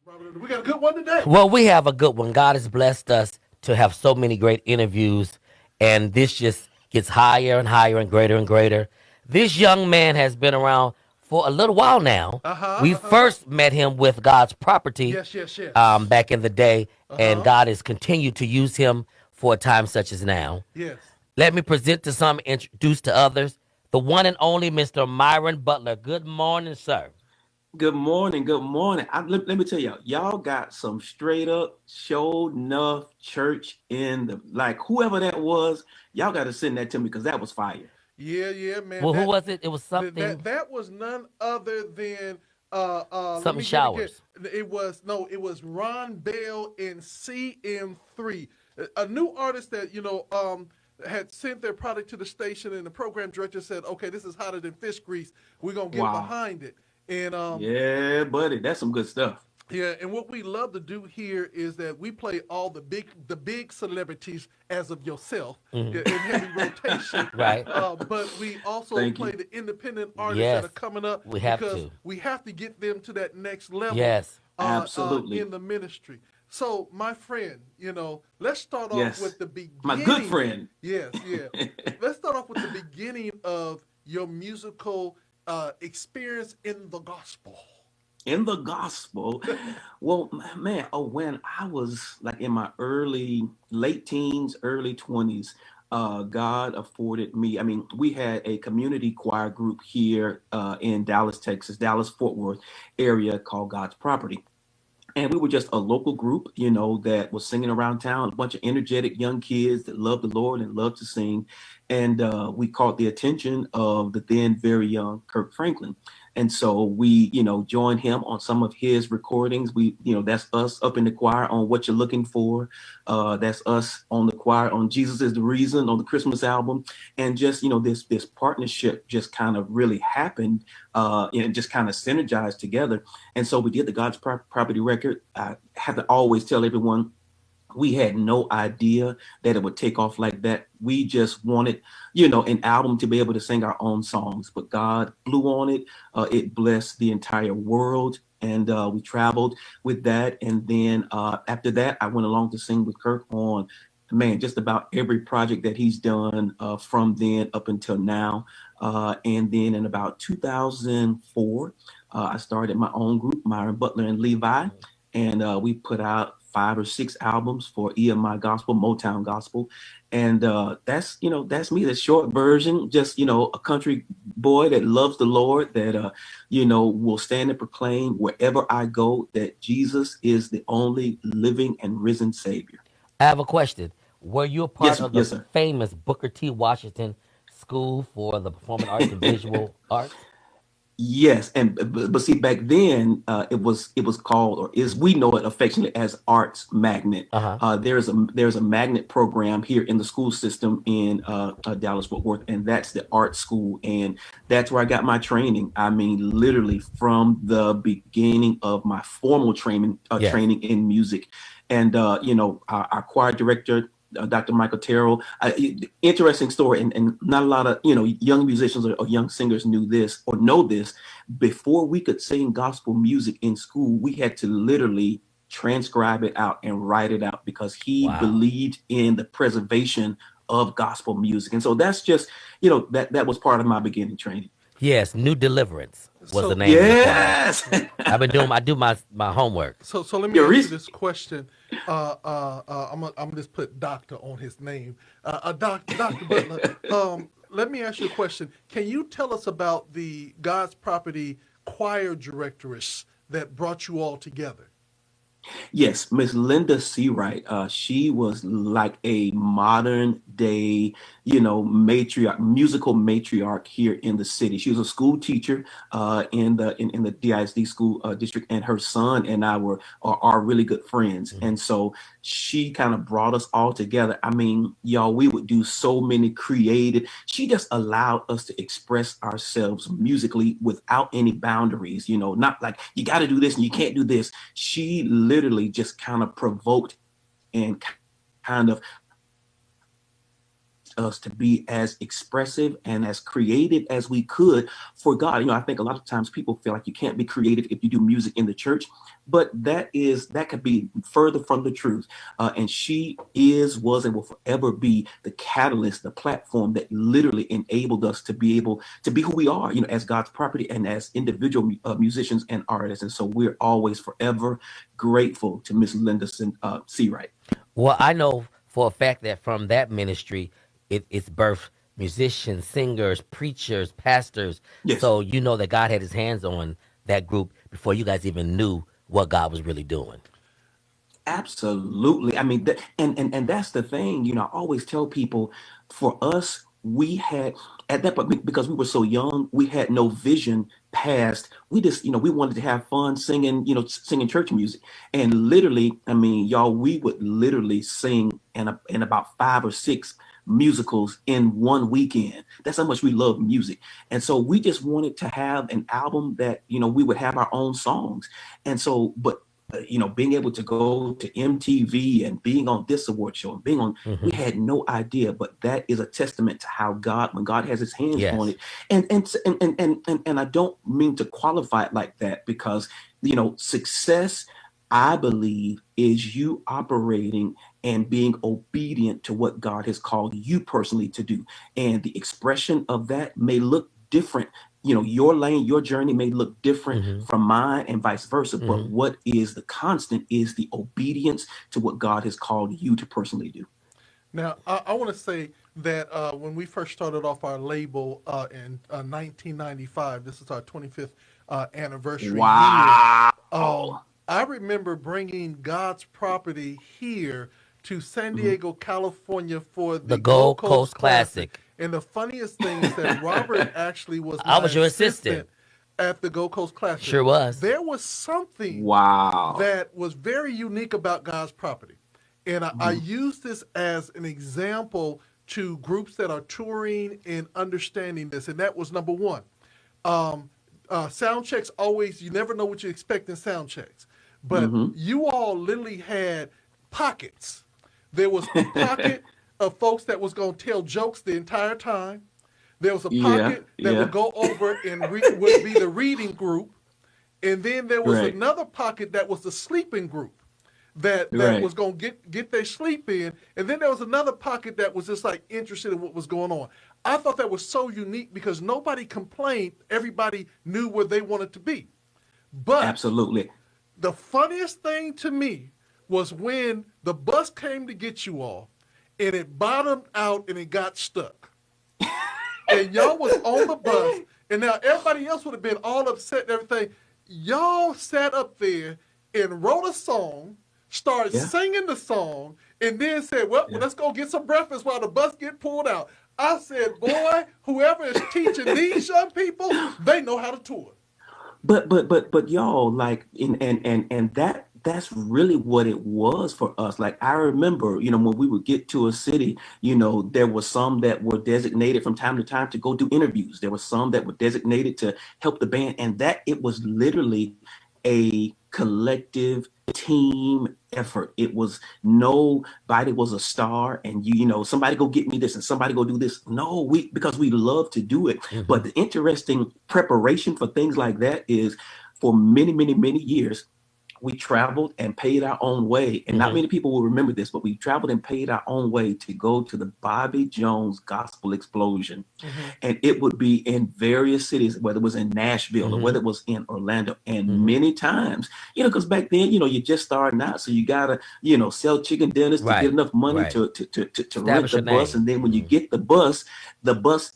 Robert, we got a good one today. Well, we have a good one. God has blessed us to have so many great interviews, and this just gets higher and higher and greater and greater. This young man has been around for a little while now. We first met him with God's property Yes, yes, yes. back in the day, Uh and huh. God has continued to use him for a time such as now. Yes. Let me present to some, introduce to others, the one and only Mr. Myron Butler. Good morning, sir. Good morning. Good morning. Let me tell y'all got some straight up show enough church in the like whoever that was. Y'all got to send that to me because that was fire. Yeah, yeah, man. Well, who was it? It was something, That was none other than let something me get it again. showers. It was Ron Bell in CM3. A new artist that, had sent their product to the station, and the program director said, "Okay, this is hotter than fish grease. We're gonna get Wow. behind it." And Yeah, buddy, that's some good stuff. yeah, and what we love to do here is that we play all the big celebrities as of yourself Mhm. in heavy rotation, Right. but we also Thank play you. the independent artists that Yes, are coming up we have because to. we have to get them to that next level Yes. in Absolutely. the ministry. So, my friend, let's start off Yes. with the My good beginning. friend. Yes, yeah. Let's start off with the beginning of your musical experience in the gospel. In the gospel. Well, man, when I was like in my late teens, early 20s, God afforded me. I mean, we had a community choir group here in Dallas, Texas, Dallas Fort Worth area called God's Property. And we were just a local group, that was singing around town, a bunch of energetic young kids that loved the Lord and loved to sing. And we caught the attention of the then very young Kirk Franklin. And so we, joined him on some of his recordings. That's us up in the choir on What You're Looking For. That's us on the choir on Jesus is the Reason on the Christmas album. And just, this partnership just kind of really happened and just kind of synergized together. And so we did the God's Property record. I have to always tell everyone we had no idea that it would take off like that. We just wanted, an album to be able to sing our own songs, but God blew on it. It blessed the entire world. And we traveled with that. And then after that, I went along to sing with Kirk on, man, just about every project that he's done from then up until now. And then in about 2004, I started my own group, Myron Butler and Levi, and we put out 5 or 6 albums for EMI Gospel, Motown Gospel, and that's me. The short version, just a country boy that loves the Lord, that will stand and proclaim wherever I go that Jesus is the only living and risen Savior. I have a question. Were you a part Yes, of the yes, sir. famous Booker T. Washington School for the Performing Arts and Visual Arts? Yes, and but see, back then it was called, or is we know it affectionately as Arts Magnet. Uh huh. There's a magnet program here in the school system in Dallas Fort Worth, and that's the art school, and that's where I got my training. I mean, literally from the beginning of my formal Yes. training in music, and our choir director, Dr. Michael Terrell. Interesting story, and not a lot of young musicians or young singers knew this or know this. Before we could sing gospel music in school, we had to literally transcribe it out and write it out because he Wow. believed in the preservation of gospel music, and so that's just that was part of my beginning training. Yes, New Deliverance was the So, name of the choir. Yes, I do my homework. so let me your ask you reason. this question. I'm gonna just put doctor on his name. Doctor Butler. Let me ask you a question. Can you tell us about the God's Property choir directress that brought you all together? Yes, Miss Linda Seawright. She was like a modern day, matriarch, musical matriarch here in the city. She was a school teacher in the DISD school district, and her son and I are really good friends. Mhm. And so she kind of brought us all together. I mean, y'all, we would do so many creative. She just allowed us to express ourselves musically without any boundaries. Not like you got to do this and you can't do this. She literally just kind of provoked and kind of us to be as expressive and as creative as we could for God. I think a lot of times people feel like you can't be creative if you do music in the church, but that could be further from the truth. And she was, and will forever be the catalyst, the platform that literally enabled us to be able to be who we are, as God's property and as individual musicians and artists. And so we're always forever grateful to Miss Linda Seawright. Well, I know for a fact that from that ministry, it's birthed musicians, singers, preachers, pastors. Yes. So you know that God had his hands on that group before you guys even knew what God was really doing. Absolutely. I mean, and that's the thing, I always tell people, for us, we had at that point, because we were so young, we had no vision past. We just, we wanted to have fun singing, singing church music. And literally, I mean, y'all, we would literally sing in about 5 or 6 musicals in one weekend. That's how much we love music. And so we just wanted to have an album that, we would have our own songs. And so, but being able to go to MTV and being on this award show and being on, we had no idea, but that is a testament to how God, when God has his hands on it. And I don't mean to qualify it like that, because, success, I believe, is you operating and being obedient to what God has called you personally to do. And the expression of that may look different. Your lane, your journey may look different from mine and vice versa. But what is the constant is the obedience to what God has called you to personally do. Now, I want to say that when we first started off our label in 1995, this is our 25th anniversary year. I remember bringing God's property here to San Diego, California for the Gold Coast Classic. And the funniest thing is that Robert actually was I was your assistant at the Gold Coast Classic. Sure was. There was something that was very unique about God's property. And I use this as an example to groups that are touring and understanding this. And that was number one. Sound checks always, you never know what you expect in sound checks. But you all literally had pockets. There was a pocket of folks that was going to tell jokes the entire time. There was a pocket that would go over and would be the reading group. And then there was another pocket that was the sleeping group that was going to get their sleep in. And then there was another pocket that was just like interested in what was going on. I thought that was so unique because nobody complained. Everybody knew where they wanted to be. But absolutely, the funniest thing to me was when the bus came to get you all, and it bottomed out and it got stuck. And y'all was on the bus, and now everybody else would have been all upset and everything. Y'all sat up there and wrote a song, started singing the song, and then said, well, let's go get some breakfast while the bus get pulled out. I said, boy, whoever is teaching these young people, they know how to tour. But y'all, like, and that's really what it was for us. Like, I remember, when we would get to a city, there were some that were designated from time to time to go do interviews. There were some that were designated to help the band, and that it was literally a collective team effort. It was nobody was a star and somebody go get me this and somebody go do this. No, because we love to do it. But the interesting preparation for things like that is, for many, many, many years, we traveled and paid our own way. And not many people will remember this, but we traveled and paid our own way to go to the Bobby Jones Gospel Explosion. And it would be in various cities, whether it was in Nashville or whether it was in Orlando. And many times, because back then, you're just starting out. So you got to, sell chicken dinners to get enough money to rent the bus. And then when you get the bus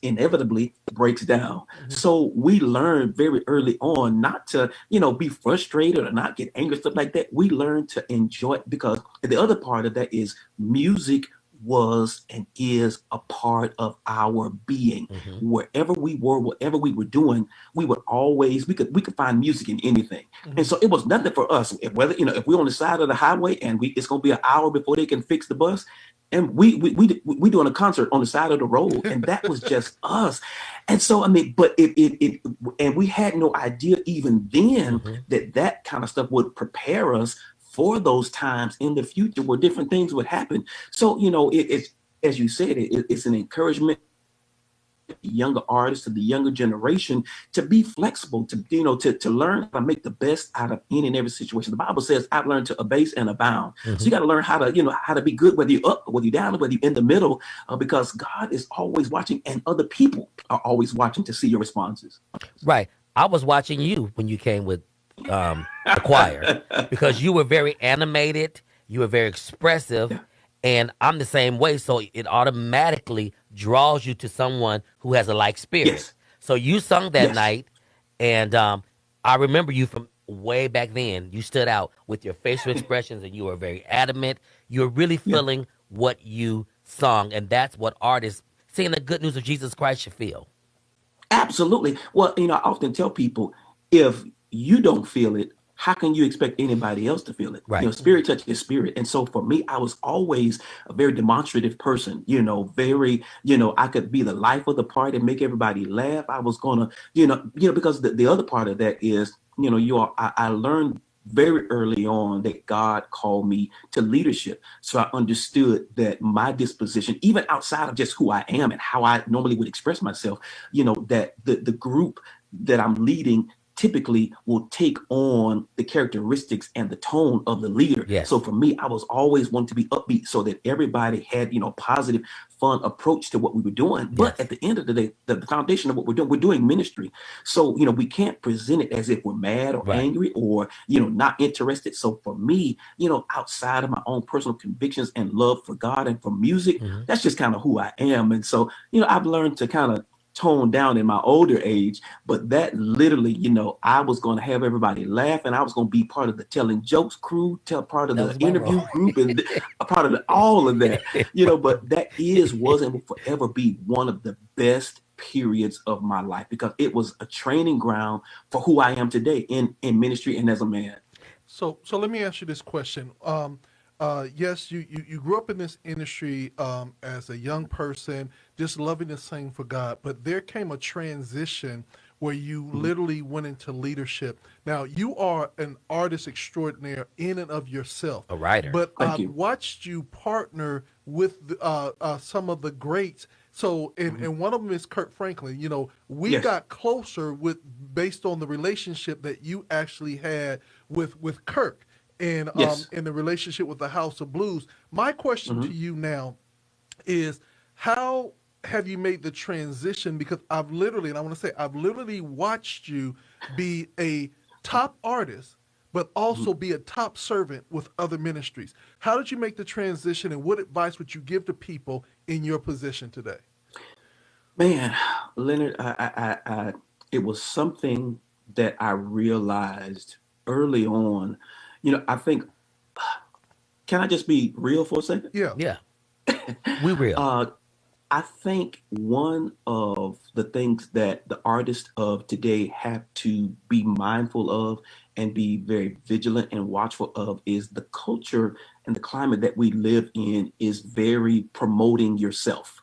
inevitably breaks down. So we learned very early on not to, be frustrated or not get angry, stuff like that. We learned to enjoy it, because the other part of that is music was and is a part of our being. Wherever we were, whatever we were doing, we would always, we could find music in anything. And so it was nothing for us, whether, if we're on the side of the highway and it's going to be an hour before they can fix the bus, and we doing a concert on the side of the road, and that was just us. And so, I mean, but and we had no idea even then that kind of stuff would prepare us for those times in the future where different things would happen. So, as you said, it's an encouragement to younger artists, to the younger generation, to be flexible, to learn how to make the best out of any and every situation. The Bible says, "I've learned to abase and abound." So you got to learn how to, how to be good, whether you're up, whether you're down, whether you're in the middle, because God is always watching, and other people are always watching to see your responses. Right. I was watching you when you came with the choir because you were very animated, you were very expressive, Yeah. and I'm the same way. So it automatically draws you to someone who has a like spirit. Yes. So you sung that Yes. night, and I remember you from way back then. You stood out with your facial expressions, and you were very adamant. You were really Yeah. feeling what you sung, and that's what artists seeing the good news of Jesus Christ should feel. Absolutely. Well, I often tell people, if you don't feel it, how can you expect anybody else to feel it? Right. Spirit touches spirit. And so for me, I was always a very demonstrative person, very, I could be the life of the party and make everybody laugh. I was gonna, because the other part of that is, I learned very early on that God called me to leadership. So I understood that my disposition, even outside of just who I am and how I normally would express myself, that the group that I'm leading typically will take on the characteristics and the tone of the leader. Yes. So for me, I was always wanting to be upbeat so that everybody had, positive, fun approach to what we were doing. But Yes. at the end of the day, the foundation of what we're doing ministry. So, we can't present it as if we're mad or Right. angry or, not interested. So for me, outside of my own personal convictions and love for God and for music, that's just kind of who I am. And so, I've learned to kind of tone down in my older age, but that literally, I was going to have everybody laugh, and I was going to be part of the telling jokes crew, part of That the was my interview role. group, and a part of all of that, but that was and will forever be one of the best periods of my life, because it was a training ground for who I am today in ministry and as a man. So let me ask you this question. Yes, you grew up in this industry as a young person, just loving to sing for God, but there came a transition where you literally went into leadership. Now, you are an artist extraordinaire in and of yourself. A writer. But Thank I've you. watched you partner with some of the greats. So, and one of them is Kirk Franklin. We Yes. got closer based on the relationship that you actually had with Kirk, and Yes. in the relationship with the House of Blues. My question to you now is, how have you made the transition? Because I've literally watched you be a top artist, but also be a top servant with other ministries. How did you make the transition, and what advice would you give to people in your position today? Man, Leonard, it was something that I realized early on. I think, can I just be real for a second? Yeah. Yeah. We real. I think one of the things that the artists of today have to be mindful of and be very vigilant and watchful of is the culture and the climate that we live in is very promoting yourself.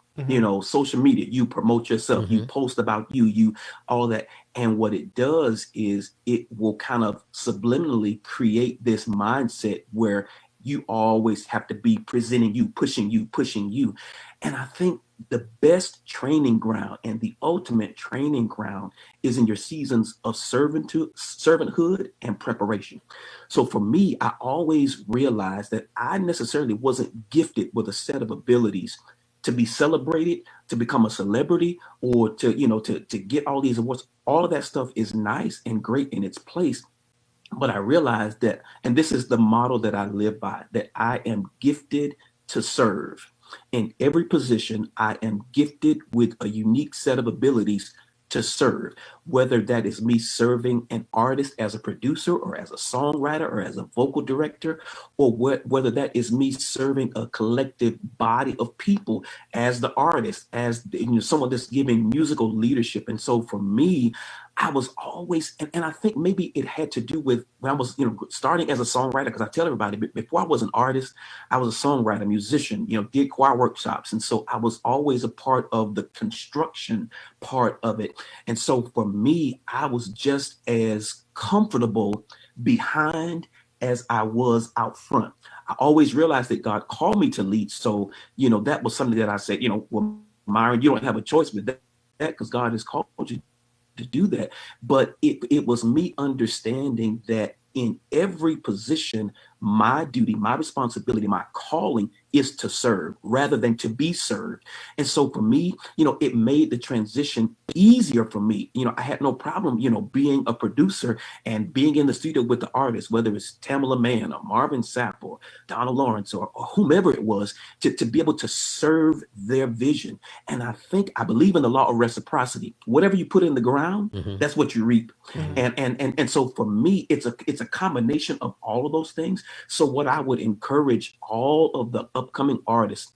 Social media, you promote yourself, you post about you, all that. And what it does is it will kind of subliminally create this mindset where you always have to be presenting you, pushing you, pushing you. And I think the best training ground and the ultimate training ground is in your seasons of servanthood and preparation. So for me, I always realized that I necessarily wasn't gifted with a set of abilities to be celebrated, to become a celebrity, or to get all these awards. All of that stuff is nice and great in its place. But I realized that, and this is the model that I live by, that I am gifted to serve. In every position, I am gifted with a unique set of abilities to serve, whether that is me serving an artist as a producer or as a songwriter or as a vocal director, or whether that is me serving a collective body of people as the artist, as someone that's giving musical leadership. And so for me, I was always, and I think maybe it had to do with when I was, starting as a songwriter, because I tell everybody, before I was an artist, I was a songwriter, musician, did choir workshops. And so I was always a part of the construction part of it. And so for me, I was just as comfortable behind as I was out front. I always realized that God called me to lead. So, that was something that I said, well, Myron, you don't have a choice with that because God has called you to do that. But it was me understanding that in every position, my duty, my responsibility, my calling is to serve rather than to be served. And so for me, it made the transition easier for me. I had no problem, being a producer and being in the studio with the artists, whether it's Tamala Mann or Marvin Sapp or Donald Lawrence or whomever it was, to be able to serve their vision. And I believe in the law of reciprocity. Whatever you put in the ground, that's what you reap. And so for me, it's a combination of all of those things. So what I would encourage all of the upcoming artists,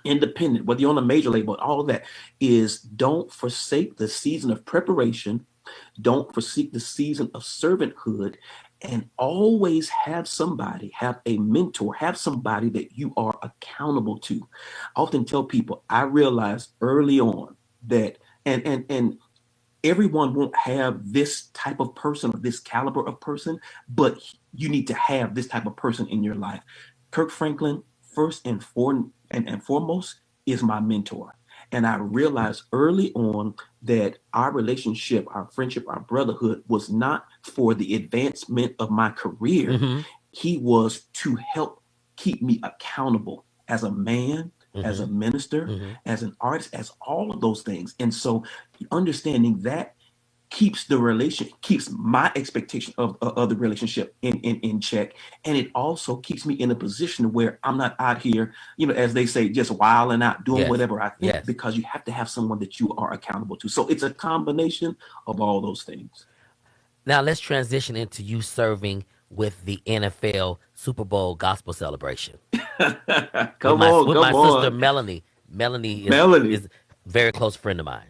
independent, whether you're on a major label, all of that, is don't forsake the season of preparation. Don't forsake the season of servanthood, and always have a mentor, have somebody that you are accountable to. I often tell people, I realized early on that, and everyone won't have this type of person or this caliber of person, but you need to have this type of person in your life. Kirk Franklin, first and foremost, is my mentor. And I realized early on that our relationship, our friendship, our brotherhood was not for the advancement of my career. He was to help keep me accountable as a man, as a minister, as an artist, as all of those things. And so understanding that keeps my expectation of the relationship in check. And it also keeps me in a position where I'm not out here, as they say, just wilding out, doing whatever I think, because you have to have someone that you are accountable to. So it's a combination of all those things. Now let's transition into you serving with the NFL Super Bowl gospel celebration. Come on. With my sister Melanie. Melanie is a very close friend of mine.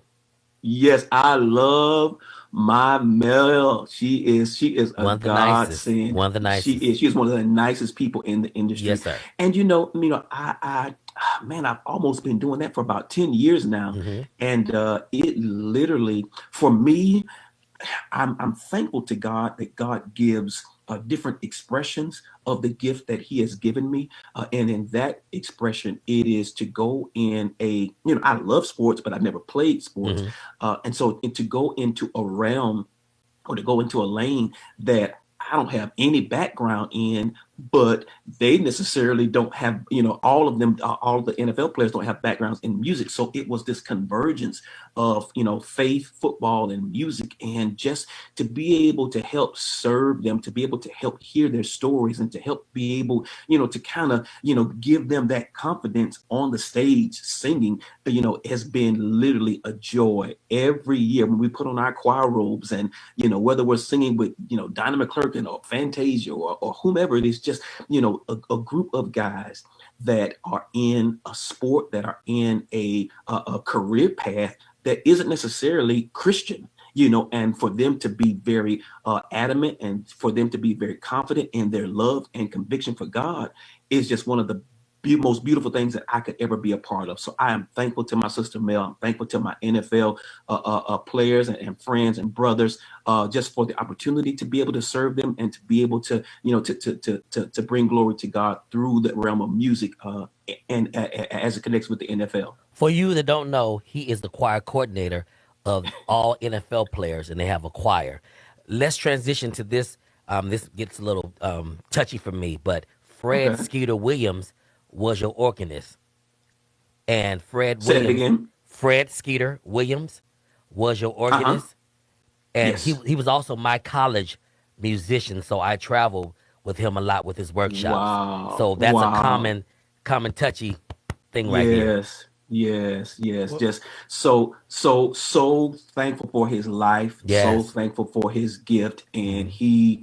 Yes, I love my Mel. She is a godsend. One of the nicest. She's one of the nicest people in the industry. Yes, sir. And I've almost been doing that for about 10 years now. And it literally, for me, I'm thankful to God that God gives different expressions of the gift that he has given me. And in that expression, it is to go in I love sports, but I've never played sports. And so to go into a realm or to go into a lane that I don't have any background in, but they necessarily don't have, all of the NFL players don't have backgrounds in music. So it was this convergence of, faith, football, and music, and just to be able to help serve them, to be able to help hear their stories, and to help be able, to kind of, give them that confidence on the stage singing, has been literally a joy every year when we put on our choir robes, and, whether we're singing with, Dinah McClurkin or Fantasia or whomever it is, just, a group of guys that are in a sport, that are in a career path that isn't necessarily Christian, and for them to be very adamant, and for them to be very confident in their love and conviction for God is just one of the most beautiful things that I could ever be a part of. So I am thankful to my sister Mel. I'm thankful to my NFL players and friends and brothers, just for the opportunity to be able to serve them and to be able to, to bring glory to God through the realm of music, and as it connects with the NFL. For you that don't know, he is the choir coordinator of all NFL players, and they have a choir. Let's transition to this. This gets a little touchy for me, but Fred Skeeter Williams was your organist, and Fred Skeeter Williams was your organist, and he was also my college musician. So I traveled with him a lot with his workshops. Wow. So that's a common touchy thing right here. Yes. Well, just so thankful for his life. Yes. So thankful for his gift, and he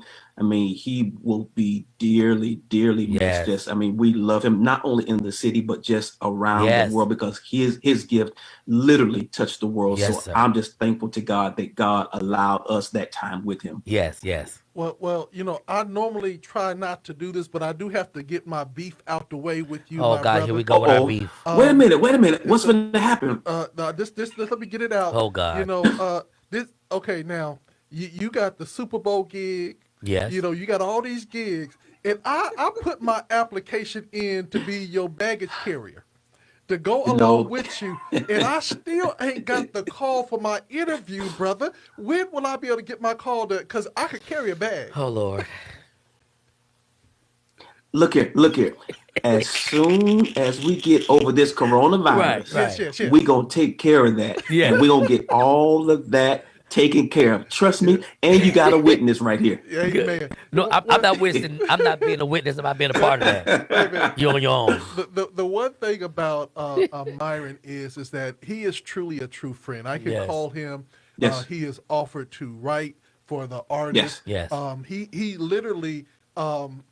will be dearly missed. Just, we love him not only in the city but just around the world, because his gift literally touched the world. Yes, so sir. I'm just thankful to God that God allowed us that time with him. Yes. Well, I normally try not to do this, but I do have to get my beef out the way with you. Oh, my God, brother. here we go with our beef. Wait a minute. What's going to happen? This let me get it out. Oh, God. Now you got the Super Bowl gig. Yes. You got all these gigs, and I put my application in to be your baggage carrier, to go You along know, with you, and I still ain't got the call for my interview, brother. When will I be able to get my call to? Because I could carry a bag. Oh Lord. look here, look here. As soon as we get over this Right. coronavirus, Yes, Right. yes, we yes. gonna take care of that, and Yes. we gonna get all of that taken care of. Trust Yeah. me, and you got a witness right here. Good. Amen. No, I'm not witnessing. I'm not being a witness. I'm not being a part of that. Wait a minute. You're on your own. The one thing about Myron is that he is truly a true friend. I can Yes. call him. Yes, He has offered to write for the yes, artist. Yes. He literally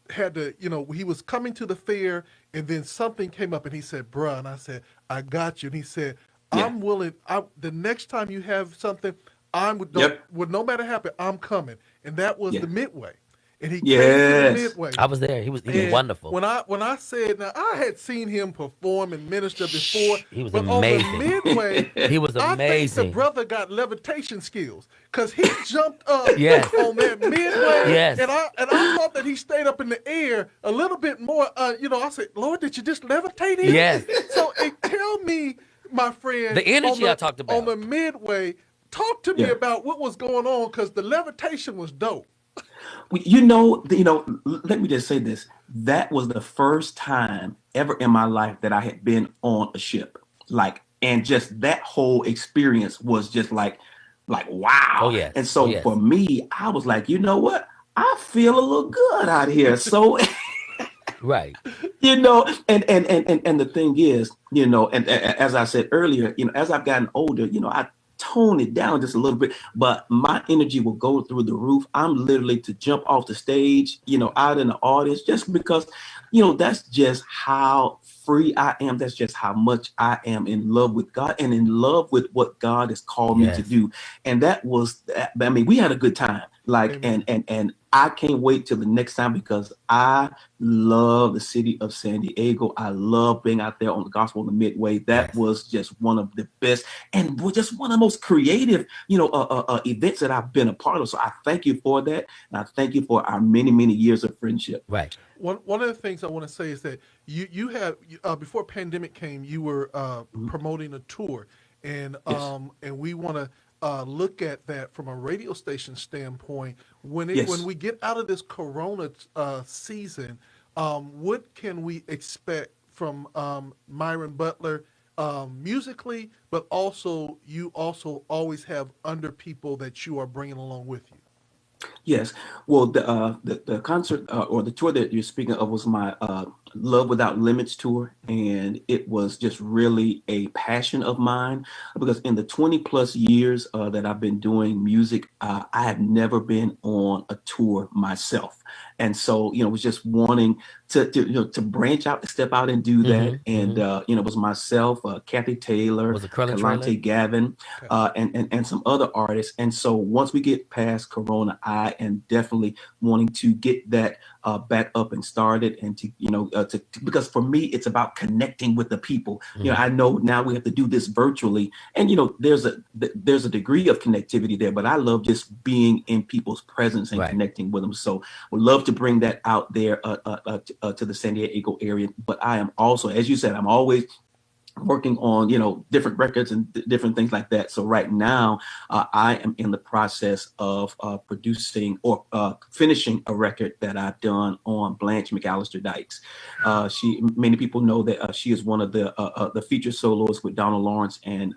had to, he was coming to the fair, and then something came up, and he said, "Bruh," and I said, "I got you," and he said, yeah, "I'm willing. The next time you have something, I'm don't yep, would no matter happen, I'm coming," and that was yeah, the Midway, and he came to the yes. Midway. I was there. He was And wonderful. when I said, now I had seen him perform and minister before, He was but on the amazing. Midway, He was I think the amazing. brother got levitation skills, because he jumped up Yes. on that Midway, Yes. and I thought that he stayed up in the air a little bit more. I said, Lord, did you just levitate him? Yes. So tell me, my friend, The energy I talked on the about. Midway, talk to me Yeah. about what was going on, because the levitation was dope. Let me just say this. That was the first time ever in my life that I had been on a ship. Like, and just that whole experience was just like Oh wow. yes. And Oh so for yes. me, I was like, you know what? I feel a little good out here. So Right. and the thing is, as I said earlier, as I've gotten older, I tone it down just a little bit, but my energy will go through the roof. I'm literally to jump off the stage, out in the audience, just because, that's just how free I am. That's just how much I am in love with God and in love with what God has called me to Yes. do. And that was, I mean, we had a good time. Like, Amen. and I can't wait till the next time, because I love the city of San Diego. I love being out there on the Gospel of the Midway. That Yes. was just one of the best and just one of the most creative, events that I've been a part of. So I thank you for that, and I thank you for our many, many years of friendship. Right. One of the things I want to say is that you had before pandemic came, you were Mhm. promoting a tour, Yes, and we want to look at that from a radio station standpoint. When yes. we get out of this Corona season, what can we expect from Myron Butler musically? But also, you also always have under people that you are bringing along with you. Yes. Well, the concert, or the tour that you're speaking of, was my Love Without Limits tour, and it was just really a passion of mine, because in the 20 plus years that I've been doing music, I have never been on a tour myself, and so was just wanting to branch out, to step out and do that, Mm-hmm. and Mm-hmm. it was myself, Kathy Taylor, Was it Curling Trailer? Kalante Gavin, Okay. and some other artists. And so once we get past Corona, I am definitely wanting to get that back up and started, and because for me it's about connecting with the people. Mm-hmm. I know now we have to do this virtually, and there's a degree of connectivity there, but I love just being in people's presence and Right. connecting with them. So would love to bring that out there to the San Diego area. But I am also, as you said, I'm always working on different records and different things like that. So right now I am in the process of producing or finishing a record that I've done on Blanche McAllister Dykes. She Many people know that she is one of the feature soloists with Donald Lawrence and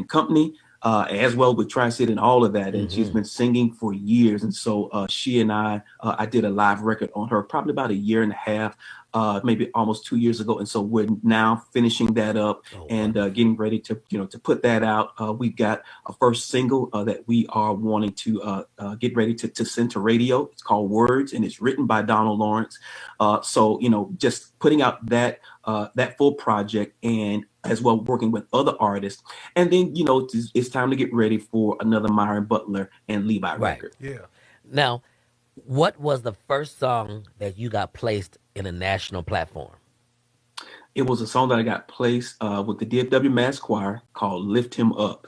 company, as well with Tri-City and all of that. And she's Mm-hmm. been singing for years. And so she and I did a live record on her probably about a year and a half, maybe almost 2 years ago. And so we're now finishing that up Oh, and wonderful. getting ready to put that out. We've got a first single that we are wanting to get ready to send to radio. It's called Words, and it's written by Donald Lawrence. So just putting out that full project, and as well working with other artists. And then it's time to get ready for another Myron Butler and Levi Right. record. Yeah. Now, what was the first song that you got placed in a national platform? It was a song that I got placed with the DFW Mass Choir called "Lift Him Up."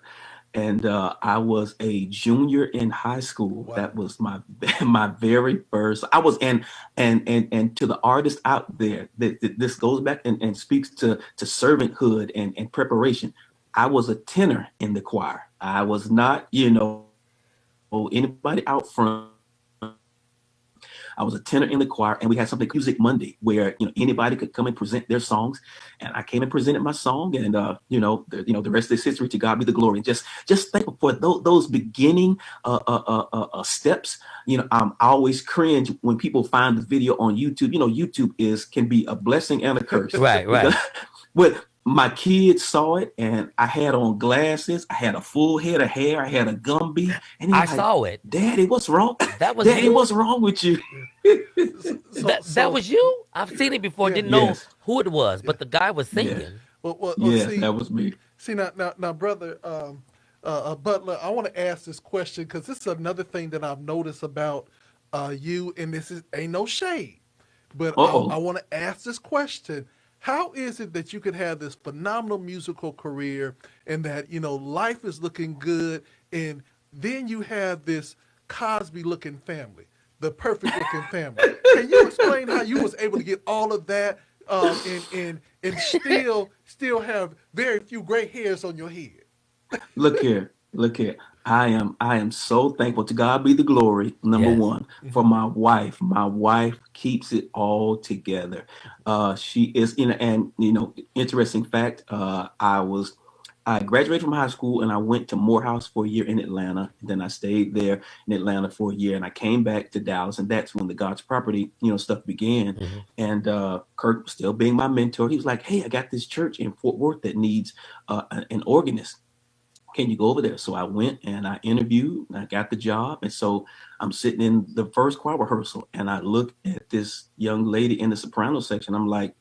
and I was a junior in high school. Wow. That was my my very first. I was and to the artists out there, that this goes back and speaks to servanthood and preparation. I was a tenor in the choir. I was not, anybody out front. I was a tenor in the choir, and we had something called Music Monday, where anybody could come and present their songs, and I came and presented my song, and the rest is history. To God be the glory. And just thankful for those beginning steps. I always cringe when people find the video on YouTube. YouTube can be a blessing and a curse. Right, Because right. but my kids saw it, and I had on glasses. I had a full head of hair. I had a Gumby, and they're I like, saw it. "Daddy, what's wrong? That was Daddy, you. what's wrong with you?" So, That was you. I've seen it before. yeah, Didn't know Yes, who it was, yeah, but the guy was yeah, singing. well, yeah. That was me. see now, brother, Butler, I want to ask this question because this is another thing that I've noticed about you, and this is ain't no shade, but I Uh-oh. want to ask this question. How is it that you could have this phenomenal musical career and that, life is looking good, and then you have this Cosby looking family, the perfect looking family? Can you explain how you was able to get all of that and still have very few gray hairs on your head? Look here, look here. I am so thankful. To God be the glory. Number Yes. one, for my wife. My wife keeps it all together. She is and interesting fact. I graduated from high school, and I went to Morehouse for a year in Atlanta. And then I stayed there in Atlanta for a year, and I came back to Dallas, and that's when the God's property stuff began. Hmm. And Kirk, still being my mentor, he was like, "Hey, I got this church in Fort Worth that needs an organist. Can you go over there?" So I went and I interviewed and I got the job. And so I'm sitting in the first choir rehearsal, and I look at this young lady in the soprano section. I'm like,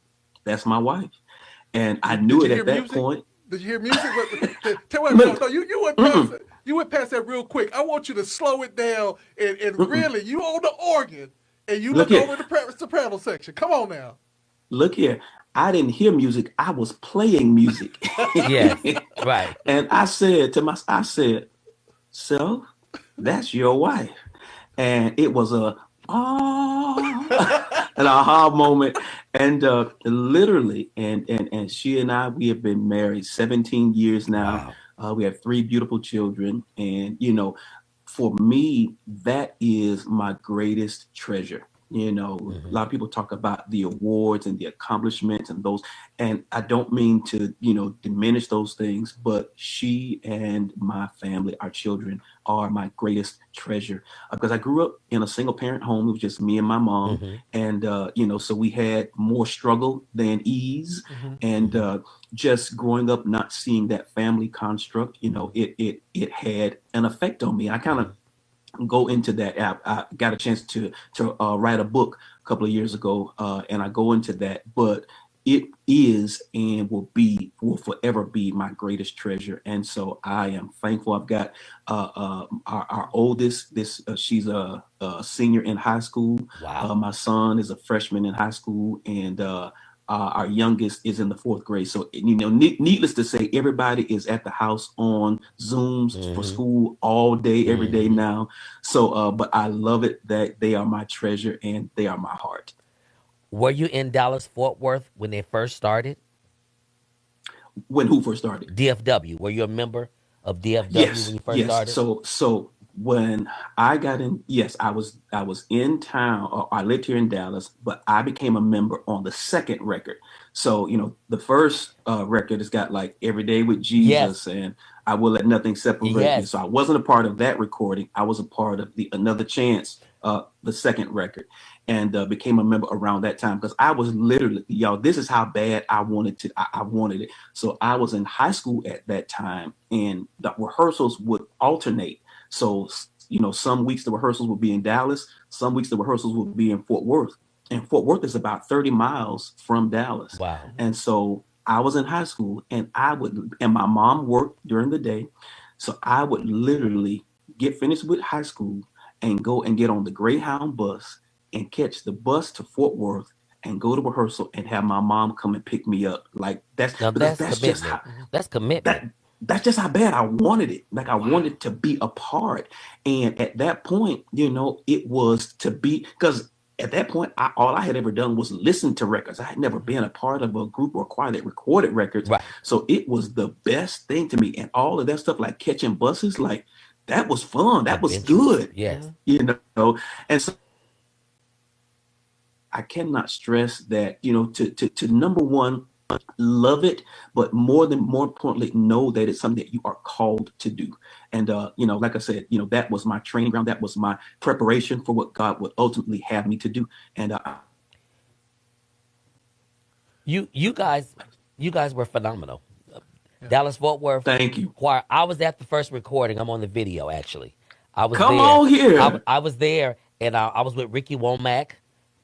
"That's my wife." And I Did knew you it hear at that music? point. Did you hear music? Tell me, no, Look, no, you went past mm-mm, it. You went past that real quick. I want you to slow it down and mm-mm. really, you on the organ and you Look look here, over the soprano section. Come on now. look here. I didn't hear music. I was playing music. Yes. Right. And I said, "So that's your wife." And it was a an aha moment. And literally, and she and I, we have been married 17 years now. Wow. We have three beautiful children, and for me, that is my greatest treasure. A Hmm. lot of people talk about the awards and the accomplishments and those, and I don't mean to, diminish those things, but she and my family, our children, are my greatest treasure. Because I grew up in a single parent home. It was just me and my mom, Hmm. and so we had more struggle than ease, Hmm. and Hmm. just growing up not seeing that family construct, Hmm. it had an effect on me. I kind of Hmm. go into that app. I got a chance to write a book a couple of years ago, and I go into that. But it is and will forever be my greatest treasure. And so I am thankful. I've got our oldest. She's a senior in high school. Wow. My son is a freshman in high school, and our youngest is in the fourth grade. So, needless to say, everybody is at the house on Zooms for Hmm. school all day, every day Hmm. now. So, but I love it that they are my treasure and they are my heart. Were you in Dallas Fort Worth when they first started? When who first started? DFW. Were you a member of DFW when Yes, you first yes. started? So when I got in, yes, I was in town. Or I lived here in Dallas, but I became a member on the second record. So the first record has got like "Every Day with Yes. Jesus" and "I Will Let Nothing Separate Me." Yes. So I wasn't a part of that recording. I was a part of the Another Chance, the second record, and became a member around that time because I was literally, y'all. This is how bad I wanted to. I wanted it. So I was in high school at that time, and the rehearsals would alternate. So, some weeks the rehearsals would be in Dallas, some weeks the rehearsals would be in Fort Worth. And Fort Worth is about 30 miles from Dallas. Wow. Hmm. And so I was in high school, and my mom worked during the day. So I would literally get finished with high school and go and get on the Greyhound bus and catch the bus to Fort Worth and go to rehearsal and have my mom come and pick me up. Like, that's Now because that's that's just commitment. how That's that commitment. that's just how bad I wanted it. Like I wanted to be a part. And at that point, it was to be, because at that point, all I had ever done was listen to records. I had never been a part of a group or choir that recorded records. Right. So it was the best thing to me. And all of that stuff, like catching buses, like that was fun. That was good. Yes. And so I cannot stress that, to number one, love it, but more importantly, know that it's something that you are called to do. And like I said, that was my training ground. That was my preparation for what God would ultimately have me to do. And you guys were phenomenal. Dallas Fort Worth. Thank you. Choir. I was at the first recording. I'm on the video actually. I was Come there. on here. I was there, and I was with Ricky Womack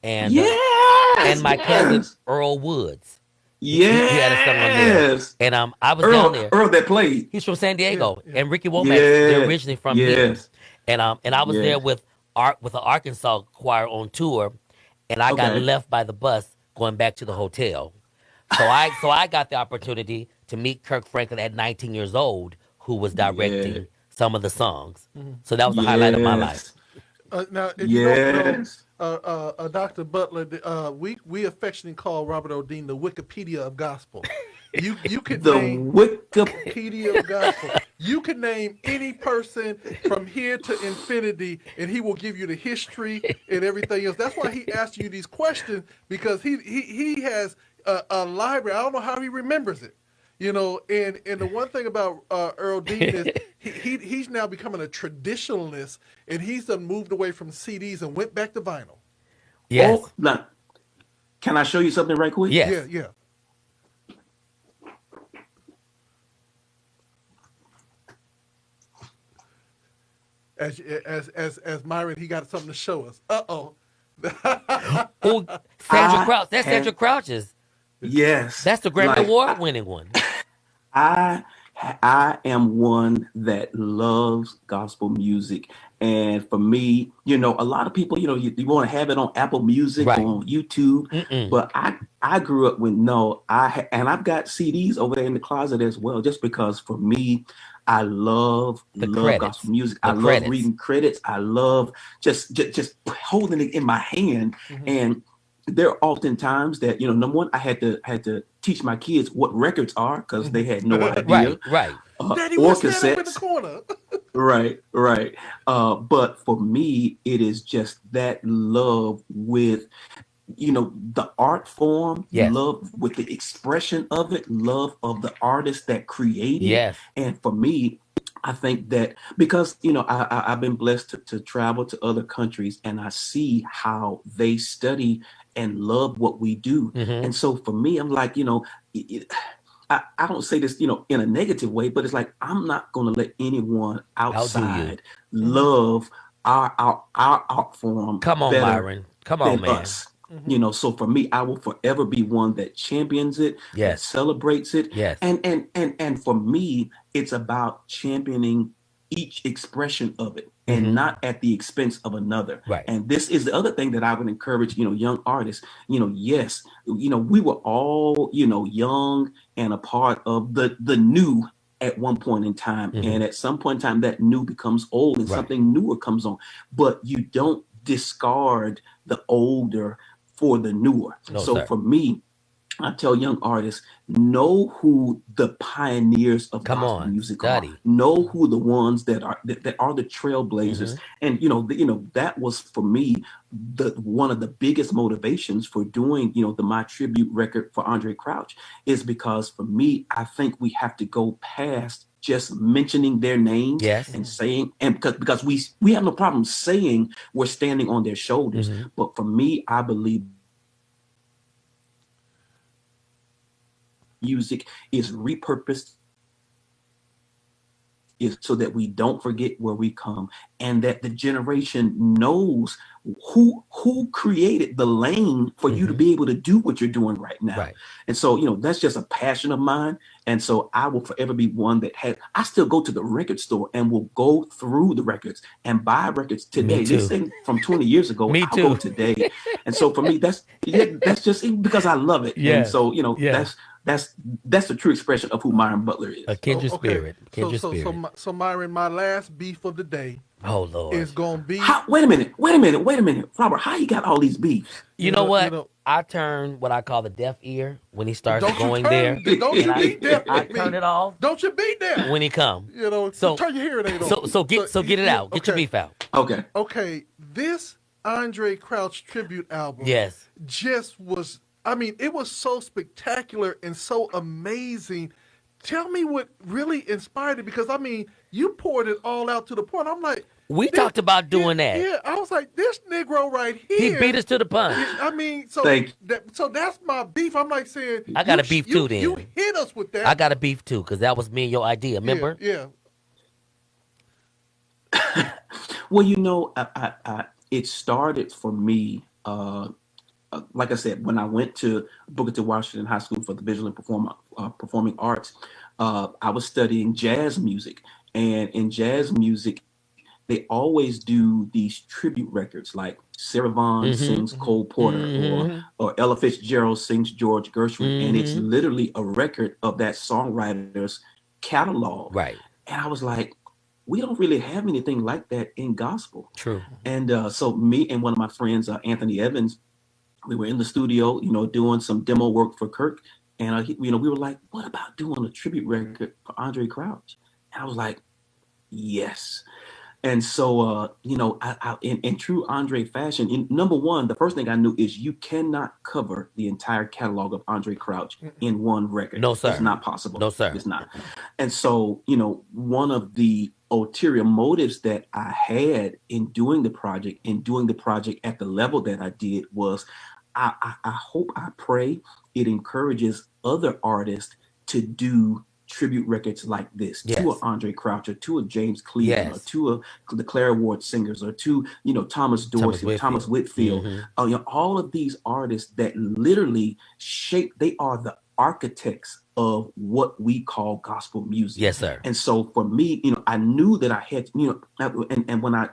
and Yes, my cousin Earl Woods. Yes. He had a song on there. And I was down there. Earl that played. He's from San Diego. And Ricky Womack, they're originally from here. And I was there with the Arkansas choir on tour, and I got left by the bus going back to the hotel. So I got the opportunity to meet Kirk Franklin at 19 years old, who was directing some of the songs. So that was the highlight of my life. Now, if you don't know, Dr. Butler, we affectionately call Robert O'Dean the Wikipedia of gospel. You could name Wikipedia of gospel. You can name any person from here to infinity, and he will give you the history and everything else. That's why he asked you these questions, because he has a library. I don't know how he remembers it. And the one thing about Earl Dean is he's now becoming a traditionalist, and he's moved away from CDs and went back to vinyl. Yes. Oh, now, can I show you something right quick? Yes. Yeah. As Myron, he got something to show us. Oh, Sandra Crouch. That's Sandra Crouch's. Yes. That's the Grammy Award winning one. I am one that loves gospel music. And for me, a lot of people, you want to have it on Apple Music, on YouTube. But I grew up with I've got CDs over there in the closet as well, just because for me, I love gospel music. I love reading credits. I love just holding it in my hand. And there are often times that, number one, I had to teach my kids what records are, because they had no idea. Right. Daddy, or what's that cassettes. up in the corner? Right. But for me, it is just that love with, the art form, love with the expression of it, love of the artist that created. Yes. And for me, I think that because, I've been blessed to travel to other countries, and I see how they study and love what we do. And so for me, I'm like, I don't say this, in a negative way, but it's like, I'm not going to let anyone outside love our art form. Come on, Myron. Come on, man. Us. So for me, I will forever be one that champions it, that celebrates it. Yes. And for me, it's about championing each expression of it, and not at the expense of another. Right. And this is the other thing that I would encourage, young artists. Yes, we were all, young and a part of the new at one point in time. And at some point in time, that new becomes old, and something newer comes on. But you don't discard the older for the newer. For me, I tell young artists, know who the pioneers of gospel music are. Know who the ones that are the trailblazers. And that was for me one of the biggest motivations for doing the My Tribute record for Andre Crouch, is because for me, I think we have to go past just mentioning their names and saying, and because we have no problem saying we're standing on their shoulders. But for me, I believe music is repurposed is so that we don't forget where we come, and that the generation knows who created the lane for you to be able to do what you're doing right now. And so, that's just a passion of mine. And so I will forever be one that I still go to the record store and will go through the records and buy records today. This thing from 20 years ago, I'll go today. And so for me, that's just because I love it. And so, that's the true expression of who Myron Butler is. A kindred Okay. spirit. Kindred spirit. So Myron, my last beef of the day Oh Lord. is gonna be. How, wait a minute, Robert. How you got all these beefs? You know what? I turn what I call the deaf ear when he starts going there. Don't you be deaf I with me. turn it off Don't you be deaf when he come. You know, So turn your hearing aid on. So get it out. Get your beef out. Okay. Okay, this Andre Crouch tribute album Yes. just was, I mean, it was so spectacular and so amazing. Tell me what really inspired it, because I mean, you poured it all out to the point. I'm like, We talked about doing that. Yeah, I was like, this Negro right here. He beat us to the punch. I mean, so so that's my beef. I'm like saying, I got a beef too. Then you hit us with that. I got a beef too, because that was me and your idea. Remember? Yeah. Well, you know, it started for me. Like I said, when I went to Booker T. Washington High School for the Visual and Performing Arts, I was studying jazz music, and in jazz music, they always do these tribute records, like Sarah Vaughan sings Cole Porter, or Ella Fitzgerald sings George Gershwin, and it's literally a record of that songwriter's catalog. Right. And I was like, we don't really have anything like that in gospel. True. And so me and one of my friends, Anthony Evans, we were in the studio, you know, doing some demo work for Kirk. And, you know, we were like, what about doing a tribute record for Andre Crouch? And I was like, yes. And so, you know, in true Andre fashion, number one, the first thing I knew is you cannot cover the entire catalog of Andre Crouch in one record. No, sir. It's not possible. No, sir. It's not. And so, you know, one of the ulterior motives that I had in doing the project at the level that I did was I hope, I pray it encourages other artists to do tribute records like this, to an Andre Crouch, or to a James Cleveland, or to the Clare Award singers, or to, you know, Thomas Dorsey, Thomas Whitfield. You know, all of these artists that literally they are the architects of what we call gospel music. Yes, sir. And so for me, you know, I knew that I had, you know, and when I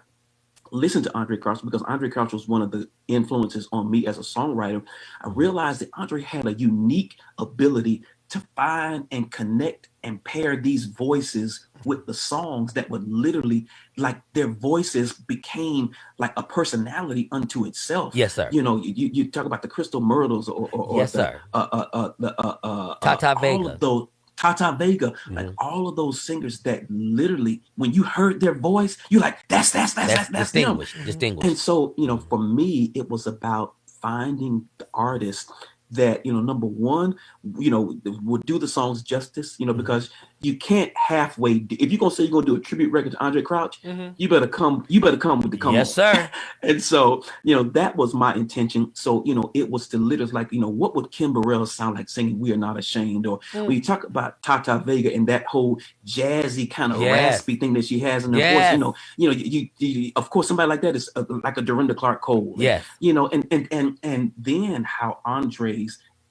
listened to Andre Crouch, because Andre Crouch was one of the influences on me as a songwriter, I realized that Andre had a unique ability to find and connect and pair these voices with the songs that would literally, like, their voices became like a personality unto itself. Yes, sir. You know, you talk about the Crystal Myrtles, or yes, sir. Tata Vega. Tata Vega, like all of those singers that literally, when you heard their voice, you're like, that's distinguished. them. Distinguished. And so, you know, for me, it was about finding the artists that, you know, number one, you know, would do the songs justice, you know, because you can't halfway, if you're gonna say you're gonna do a tribute record to Andre Crouch, you better come with the come yes, on. Sir. And so, you know, that was my intention. So, you know, it was to literally, like, you know, what would Kim Burrell sound like singing We Are Not Ashamed? Or when you talk about Tata Vega and that whole jazzy kind of raspy thing that she has in her voice, you know, you of course, somebody like that is like a Dorinda Clark Cole. Yes. You know, and then how Andre's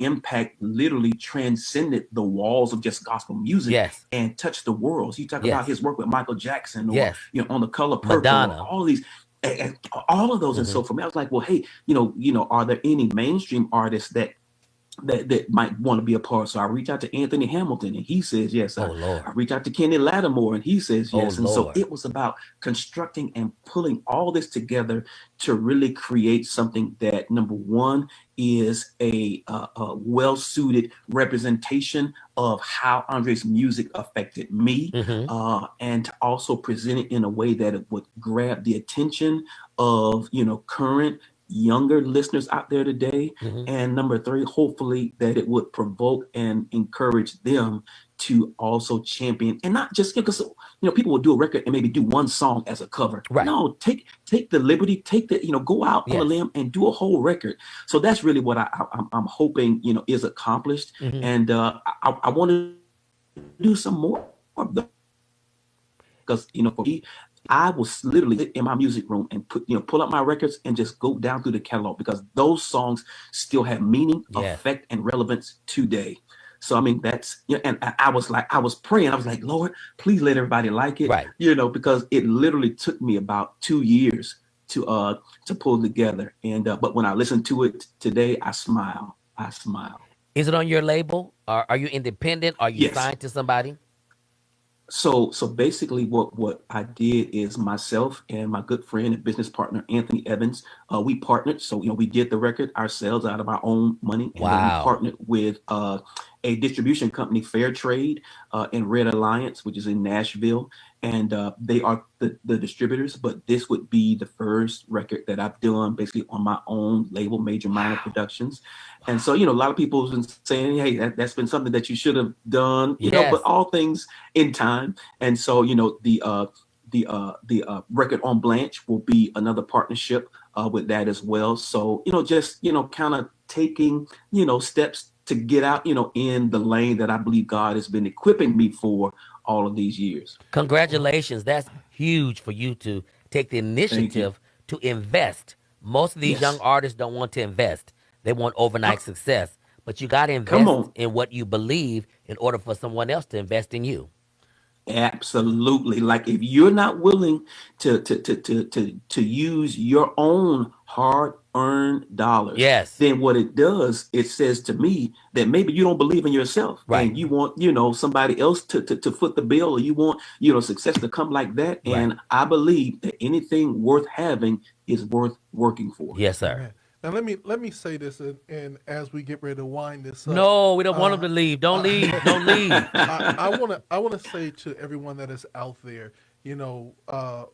impact literally transcended the walls of just gospel music and touched the world. So you talk about his work with Michael Jackson, or you know, On the Color Purple, Madonna, all of these, all of those. And so for me, I was like, well, hey, you know, are there any mainstream artists that might want to be a part? So I reach out to Anthony Hamilton, and he says yes. I reach out to Kenny Lattimore, and he says yes. And so it was about constructing and pulling all this together to really create something that, number one, is a well-suited representation of how Andre's music affected me, and to also present it in a way that it would grab the attention of, you know, current younger listeners out there today. And number three, hopefully that it would provoke and encourage them to also champion, and not just because, you know, people will do a record and maybe do one song as a cover. Right. No, take the liberty, you know, go out on a limb and do a whole record. So that's really what I'm hoping, you know, is accomplished. And I want to do some more of them, because, you know, for me, I was literally in my music room and pull up my records and just go down through the catalog, because those songs still have meaning, effect, and relevance today. So, I mean, that's, you know, and I was praying. I was like, Lord, please let everybody like it, you know, because it literally took me about 2 years to pull together. And but when I listen to it today, I smile. Is it on your label? Or are you independent? Are you Yes. signed to somebody? So basically, what I did is myself and my good friend and business partner Anthony Evans, we partnered. So we did the record ourselves out of our own money, and then we Wow. partnered with a distribution company, Fair Trade, and Red Alliance, which is in Nashville, and they are the distributors. But this would be the first record that I've done basically on my own label, Major Minor Wow. Productions. And Wow. so a lot of people have been saying, hey, that's been something that you should have done, but Yes. all things in time. And so the record on Blanche will be another partnership with that as well. So just kind of taking steps to get out in the lane that I believe God has been equipping me for all of these years. Congratulations. That's huge for you to take the Thank you. initiative to invest. Most of these young Yes. artists don't want to invest. They want overnight Come, success. But you got to come invest on. in what you believe in order for someone else to invest in you. Absolutely. Like if you're not willing to use your own hard-earned dollars, Yes. then what it does, it says to me that maybe you don't believe in yourself Right. and you want, somebody else to foot the bill, or you want, success to come like that. Right. And I believe that anything worth having is worth working for. Yes, sir. Amen. Now let me say this, and as we get ready to wind this up, No, we don't want them uh, to leave. Don't uh, leave. Don't leave. I wanna say to everyone that is out there,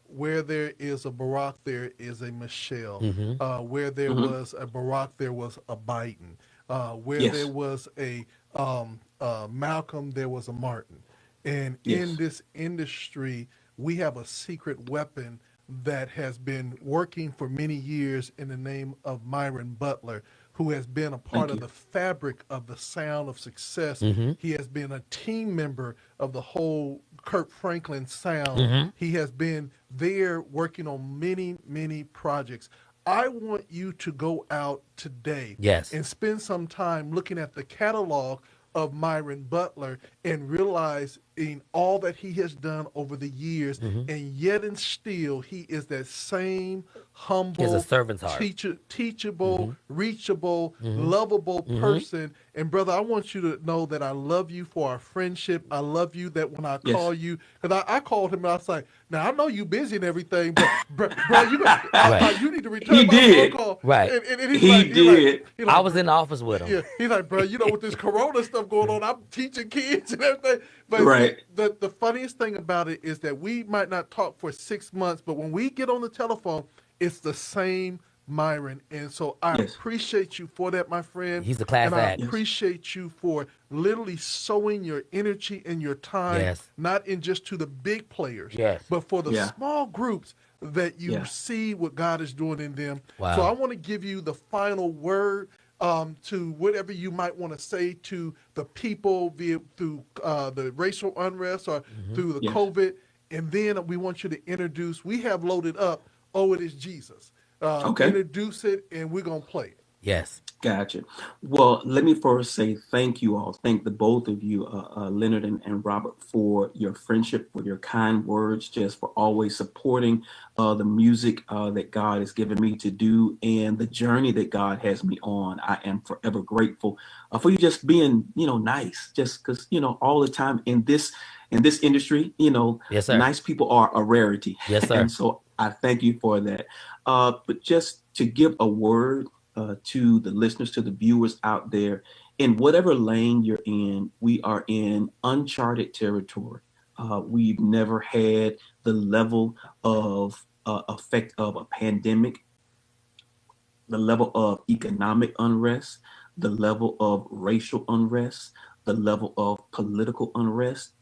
where there is a Barack, there is a Michelle. Hmm. Where there Mhm. was a Barack, there was a Biden. Where there Yes. was a Malcolm, there was a Martin. And in Yes. this industry, we have a secret weapon that has been working for many years in the name of Myron Butler, who has been a part Thank of you. the fabric of the sound of success. Hmm. He has been a team member of the whole Kurt Franklin sound. Hmm. He has been there working on many, many projects. I want you to go out today Yes. and spend some time looking at the catalog of Myron Butler and realizing all that he has done over the years, Hmm. and yet and still he is that same He has a humble, servant's heart. teachable, Hmm. reachable, Hmm. lovable Hmm. person. And brother, I want you to know that I love you for our friendship. I love you that when I Yes. call you, because I called him and I was like, now I know you busy and everything, but bro, Right. you need to He return my phone did. call. Right. And he's He like, did. I was in the office with him. yeah, he's like, bro, with this Corona stuff going on, I'm teaching kids and everything. But see, Right. the funniest thing about it is that we might not talk for 6 months, but when we get on the telephone, it's the same Myron. And so I Yes. appreciate you for that, my friend. He's a class And I act. Yes. appreciate you for literally sowing your energy and your time, Yes. not in just to the big players, Yes. but for the Yeah. small groups that you Yeah. see what God is doing in them. So I Wow. want to give you the final word, to whatever you might want to say to the people through the racial unrest or Hmm. through the Yes. COVID. And then we want you to introduce, we have loaded up, Oh, It Is Jesus. Okay. Introduce it, and we're going to play it. Yes. Gotcha. Well, let me first say thank you all. Thank the both of you, Leonard and Robert, for your friendship, for your kind words, just for always supporting the music that God has given me to do and the journey that God has me on. I am forever grateful for you just being, nice. Just because, all the time in this industry, Yes, sir. nice people are a rarity, Yes, sir. and so I thank you for that. But just to give a word to the listeners, to the viewers out there, in whatever lane you're in, we are in uncharted territory. We've never had the level of effect of a pandemic, the level of economic unrest, the level of racial unrest, the level of political unrest,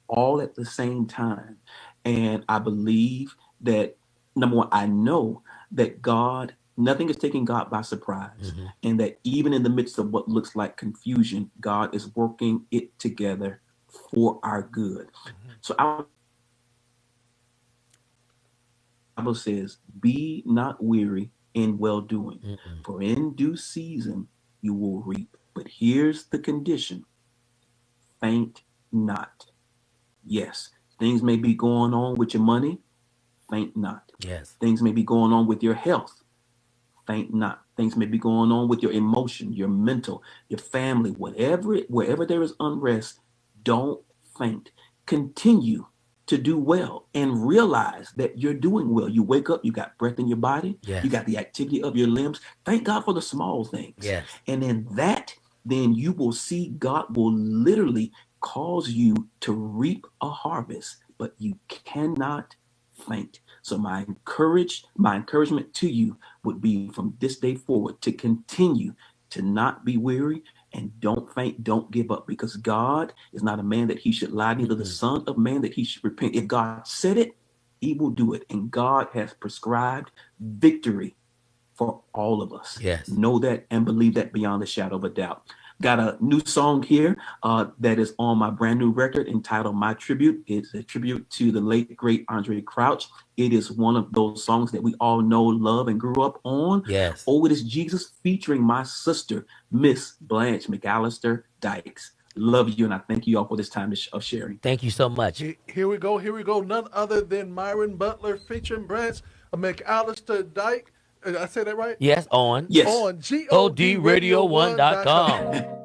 all at the same time. And I believe that, number one, I know that nothing is taking God by surprise. Hmm. And that even in the midst of what looks like confusion, God is working it together for our good. Mhm. So our Bible says, be not weary in well doing, Mm-mm. for in due season you will reap. But here's the condition: faint not. Yes, things may be going on with your money, faint not. Yes. Things may be going on with your health, faint not. Things may be going on with your emotion, your mental, your family, wherever there is unrest, don't faint. Continue to do well and realize that you're doing well. You wake up, you got breath in your body, Yes. you got the activity of your limbs. Thank God for the small things. Yes. And in that, then you will see God will literally cause you to reap a harvest, but you cannot faint. So my encouragement to you would be from this day forward to continue to not be weary and don't faint, don't give up, because God is not a man that he should lie, neither the son of man that he should repent. If God said it, he will do it. And God has prescribed victory for all of us. Yes. Know that and believe that beyond a shadow of a doubt. Got a new song here that is on my brand new record entitled My Tribute. It's a tribute to the late, great Andre Crouch. It is one of those songs that we all know, love, and grew up on. Yes. Oh, it is Jesus featuring my sister, Miss Blanche McAllister Dykes. Love you, and I thank you all for this time of sharing. Thank you so much. Here we go. Here we go. None other than Myron Butler featuring Branch McAllister Dyke. Did I say that right? Yes, on Yes. On GODRadio1.com.